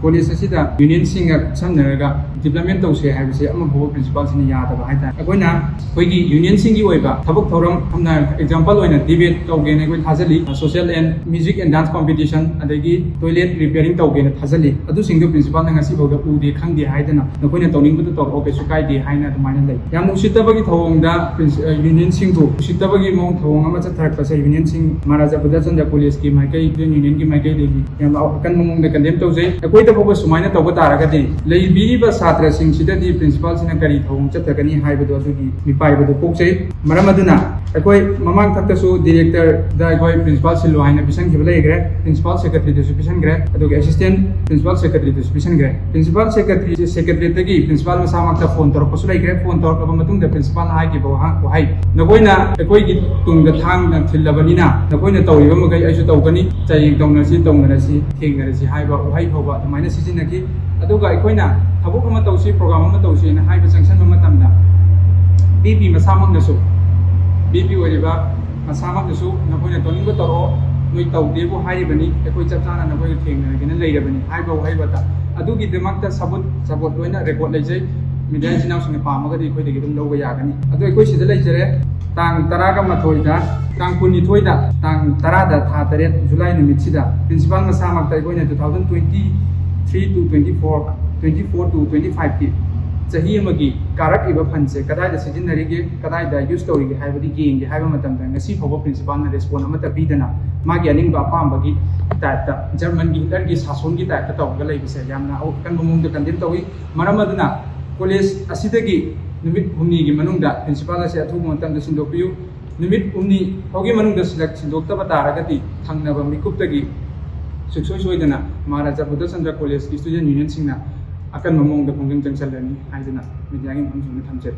College asida union singa samnaraga development tawse haibse ama bo principal sini yadaba haita akoina koigi union singi oiba thabak thoram amna example oina debate tawgene koi thajali social and music and dance competition adagi toilet repairing tawgene thajali adu singdo principal na ngasi boda ude khangdi haidana nakoina tawning butu tawko ke sukai de haina dumaina lai yam usitabagi thawongda union singbu usitabagi mong thawong ama chathak pasa union sing Maharaja Buddhachandra college ki maikai union ki maikai degi yam kan mong de condemn tawse akoi tabako sumaina tawba taragadi leibiriba satra sing sidadi principal sina kari thawong chathagani haibadu adugi mipaibadu pokchai maram aduna akoi mamang thaktasu director da akoi principal silu haina bisan khibla igre principal secretary de supervision gre adugi assistant principal secretary de supervision gre principal secretary tagi principal masamakta phone tor pasu igre phone tor kaba matung da principal hai ki bawa ko hai nagoina akoi gi tungda thang na thillabanina nagoina tawriba magai aisu tawgani chai dongnasi thengnasi haiba uhai phoba tumaina sisinaki aduga akoina thabuk ama tawsi program ama tawsi na haiba sanction matamda BP masamang nasu BP wariba masamang nasu nakoina toningo toro noi tawdebu haibani akoi chapchana nakoi thengnagina leirabani haiba haibata adugi demakta sabot loina record leijai media chinaw singa pamagadi akoi degi dum lawga yagani adu akoi sida leijare tang taraga mathoida tang kunithoi da tang tarada tha taret July numit sida principal masamakta akoina 2023 to 24 to 25 ki chahi amagi karak iba phanse kadai da sijinarige kadai da use torige haibadi genge haiba matam da ngasi phoba principal na respond amata bidana magi aning ba pambagi ta German gi Hitler gi sason gi ta tawga leibise yamna au kan bumung de kandem tawi maramaduna college asidagi numit humni gi manungda principal ase athu montam da sindopiu numit umni hogi manungda select sindokta bataragati thangnaba mikuptagi suksoi soidana Maharaja Buddhachandra college ki student union singna akan mamong da pongjang jangsalani haidana media gi mamsung thamche